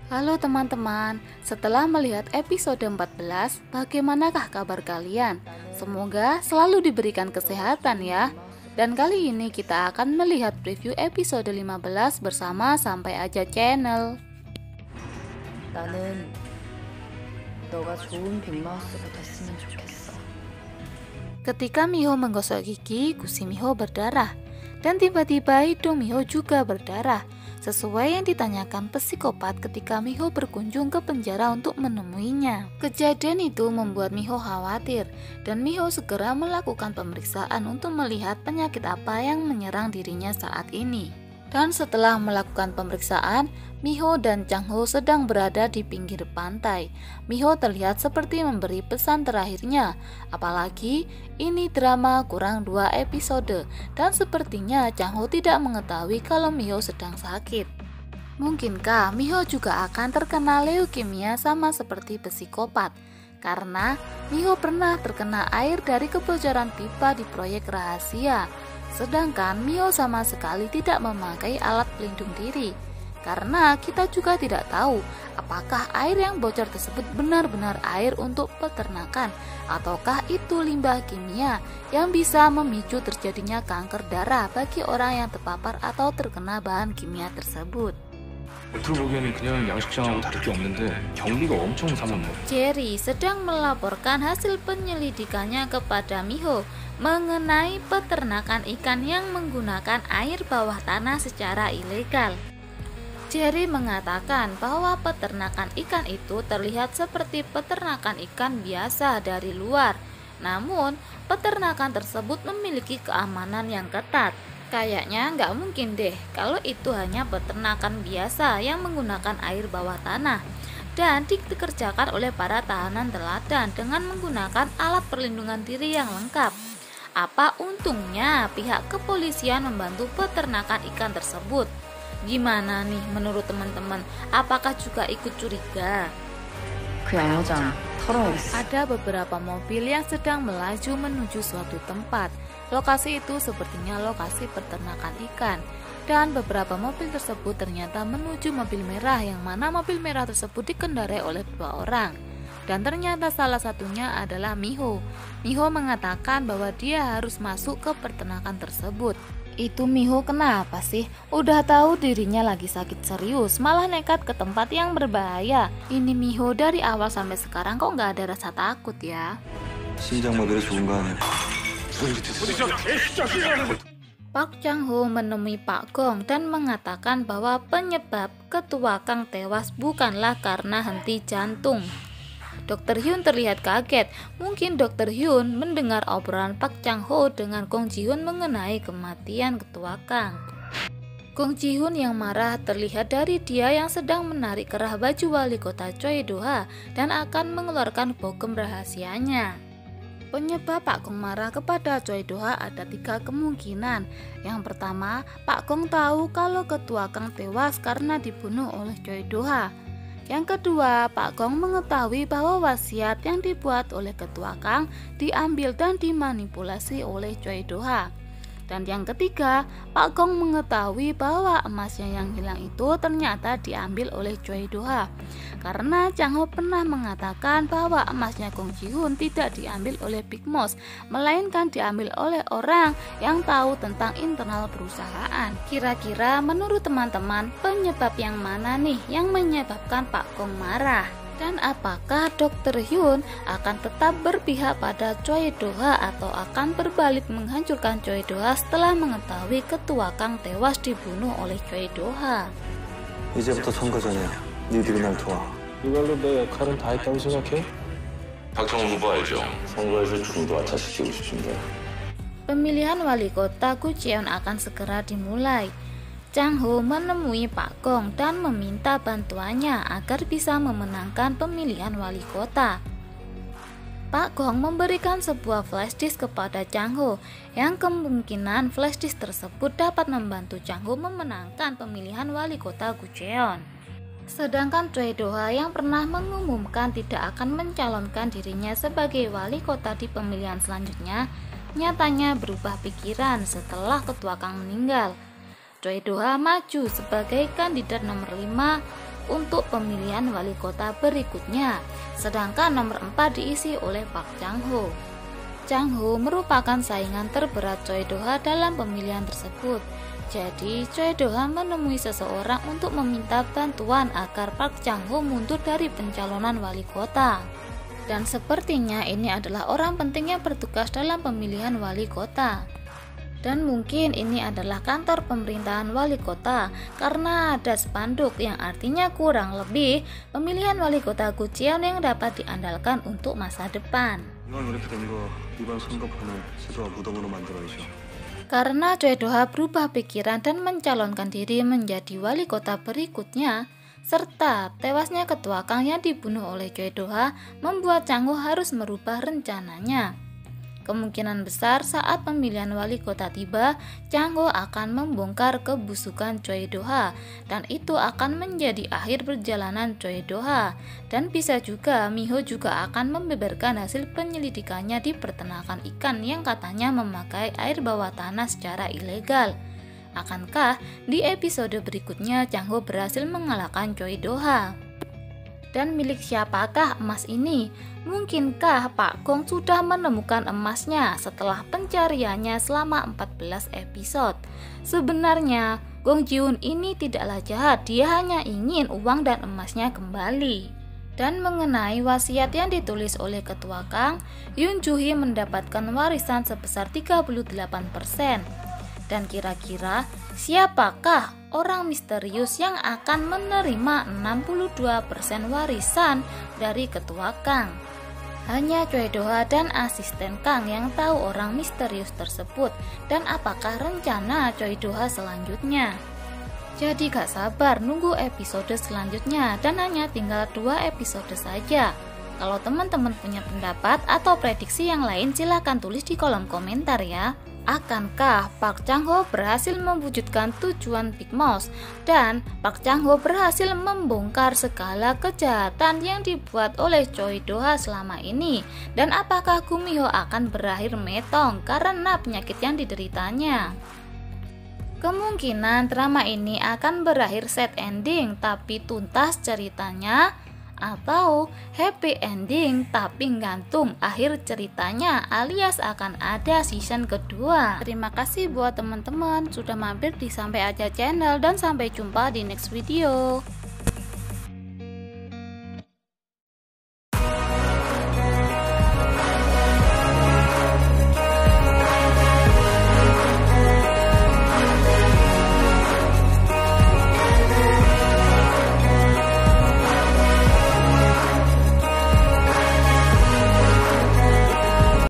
Halo teman-teman, setelah melihat episode 14, bagaimanakah kabar kalian? Semoga selalu diberikan kesehatan ya. Dan kali ini kita akan melihat preview episode 15 bersama Sampai Aja Channel. 나는 너가 좋은 빅마우스가 됐으면 좋겠어. Ketika Miho menggosok gigi, gusi Miho berdarah. Dan tiba-tiba hidung Miho juga berdarah, sesuai yang ditanyakan psikopat ketika Miho berkunjung ke penjara untuk menemuinya. Kejadian itu membuat Miho khawatir, dan Miho segera melakukan pemeriksaan untuk melihat penyakit apa yang menyerang dirinya saat ini. Dan setelah melakukan pemeriksaan, Miho dan Chang-ho sedang berada di pinggir pantai. Miho terlihat seperti memberi pesan terakhirnya, apalagi ini drama kurang 2 episode, dan sepertinya Chang-ho tidak mengetahui kalau Miho sedang sakit. Mungkinkah Miho juga akan terkena leukemia sama seperti psikopat? Karena Miho pernah terkena air dari kebocoran pipa di proyek rahasia. Sedangkan Miho sama sekali tidak memakai alat pelindung diri. Karena kita juga tidak tahu apakah air yang bocor tersebut benar-benar air untuk peternakan, ataukah itu limbah kimia yang bisa memicu terjadinya kanker darah bagi orang yang terpapar atau terkena bahan kimia tersebut. 보기에는 그냥 양식장하고 다를 게 없는데 경비가 엄청 삼았네. Jerry sedang melaporkan hasil penyelidikannya kepada Miho mengenai peternakan ikan yang menggunakan air bawah tanah secara ilegal. Jerry mengatakan bahwa peternakan ikan itu terlihat seperti peternakan ikan biasa dari luar, namun peternakan tersebut memiliki keamanan yang ketat. Kayaknya nggak mungkin deh kalau itu hanya peternakan biasa yang menggunakan air bawah tanah dan dikerjakan oleh para tahanan teladan dengan menggunakan alat perlindungan diri yang lengkap. Apa untungnya pihak kepolisian membantu peternakan ikan tersebut? Gimana nih menurut teman-teman? Apakah juga ikut curiga? 그 양어장 털어야겠어. Ada beberapa mobil yang sedang melaju menuju suatu tempat. Lokasi itu sepertinya lokasi peternakan ikan. Dan beberapa mobil tersebut ternyata menuju mobil merah, yang mana mobil merah tersebut dikendarai oleh 2 orang. Dan ternyata salah satunya adalah Miho. Miho mengatakan bahwa dia harus masuk ke peternakan tersebut. Itu Miho kenapa sih? Udah tahu dirinya lagi sakit serius, malah nekat ke tempat yang berbahaya. Ini Miho dari awal sampai sekarang kok nggak ada rasa takut ya? 심장마비로 죽은 거 아니야? Park Chang-ho menemui Pak Gong dan mengatakan bahwa penyebab ketua Kang tewas bukanlah karena henti jantung. Dr. Hyun terlihat kaget. Mungkin Dr. Hyun mendengar obrolan Park Chang-ho dengan Gong Ji-hoon mengenai kematian ketua Kang. Gong Ji-hoon yang marah terlihat dari dia yang sedang menarik kerah baju wali kota Choi Do-ha dan akan mengeluarkan bogem rahasianya. Penyebab Pak Gong marah kepada Choi Do-ha ada 3 kemungkinan. Yang pertama, Pak Gong tahu kalau ketua Kang tewas karena dibunuh oleh Choi Do-ha. Yang kedua, Pak Gong mengetahui bahwa wasiat yang dibuat oleh ketua Kang diambil dan dimanipulasi oleh Choi Do-ha. Dan yang ketiga, Pak Gong mengetahui bahwa emasnya yang hilang itu ternyata diambil oleh Choi Do-ha. Karena Chang-ho pernah mengatakan bahwa emasnya Gong Ji-hoon tidak diambil oleh Big Boss, melainkan diambil oleh orang yang tahu tentang internal perusahaan. Kira-kira menurut teman-teman, penyebab yang mana nih yang menyebabkan Pak Gong marah? Dan apakah Dr. Hyun akan tetap berpihak pada Choi Do-ha atau akan berbalik menghancurkan Choi Do-ha setelah mengetahui ketua Kang tewas dibunuh oleh Choi Do-ha? 이제부터 선거전이야. 니들이 날 도와. 이걸로 내 역할은 다 했다고 생각해? 박정우 후보 알죠? 선거에서 중도 하차시키고 싶은데. Pemilihan wali kota Gucheon akan segera dimulai. Chang-ho menemui Pak Gong dan meminta bantuannya agar bisa memenangkan pemilihan wali kota. Pak Gong memberikan sebuah flash disk kepada Chang-ho, yang kemungkinan flash disk tersebut dapat membantu Chang-ho memenangkan pemilihan wali kota Gucheon. Sedangkan Choi Do-ha yang pernah mengumumkan tidak akan mencalonkan dirinya sebagai wali kota di pemilihan selanjutnya, nyatanya berubah pikiran setelah ketua Kang meninggal. Choi Do-ha maju sebagai kandidat nomor 5 untuk pemilihan wali kota berikutnya, sedangkan nomor 4 diisi oleh Park Chang-ho. Chang-ho merupakan saingan terberat Choi Do-ha dalam pemilihan tersebut. Jadi, Choi Do-ha menemui seseorang untuk meminta bantuan agar Park Chang-ho mundur dari pencalonan wali kota. Dan sepertinya ini adalah orang penting yang bertugas dalam pemilihan wali kota. Dan mungkin ini adalah kantor pemerintahan wali kota karena ada spanduk yang artinya kurang lebih pemilihan wali kota Gucheon yang dapat diandalkan untuk masa depan. 이왕 이렇게 된 거 이번 선거판을 세도와 무덤으로 만들어야죠. Karena Choi Do-ha berubah pikiran dan mencalonkan diri menjadi wali kota berikutnya, serta tewasnya ketua Kang yang dibunuh oleh Choi Do-ha membuat Chang-ho harus merubah rencananya. Kemungkinan besar saat pemilihan wali kota tiba, Chang-ho akan membongkar kebusukan Choi Do-ha dan itu akan menjadi akhir perjalanan Choi Do-ha. Dan bisa juga Mi-ho juga akan membeberkan hasil penyelidikannya di peternakan ikan yang katanya memakai air bawah tanah secara ilegal. Akankah di episode berikutnya Chang-ho berhasil mengalahkan Choi Do-ha? Dan milik siapakah emas ini? Mungkinkah Pak Gong sudah menemukan emasnya setelah pencariannya selama 14 episode? Sebenarnya Gong Ji-hoon ini tidaklah jahat, dia hanya ingin uang dan emasnya kembali. Dan mengenai wasiat yang ditulis oleh ketua Kang, Yoon Joo-hee mendapatkan warisan sebesar 38%. Dan kira-kira siapakah orang misterius yang akan menerima 62% warisan dari ketua Kang? Hanya Choi Do-ha dan asisten Kang yang tahu orang misterius tersebut dan apakah rencana Choi Do-ha selanjutnya. Jadi gak sabar nunggu episode selanjutnya dan hanya tinggal 2 episode saja. Kalau teman-teman punya pendapat atau prediksi yang lain silahkan tulis di kolom komentar ya. Akankah Park Chang-ho berhasil mewujudkan tujuan Big Mouse dan Park Chang-ho berhasil membongkar segala kejahatan yang dibuat oleh Choi Do-ha selama ini? Dan apakah Gu Mi-ho akan berakhir metong karena penyakit yang dideritanya? Kemungkinan drama ini akan berakhir sad ending tapi tuntas ceritanya, atau happy ending tapi gantung akhir ceritanya alias akan ada season kedua. Terima kasih buat teman-teman sudah mampir di Sampai Aja channel dan sampai jumpa di next video.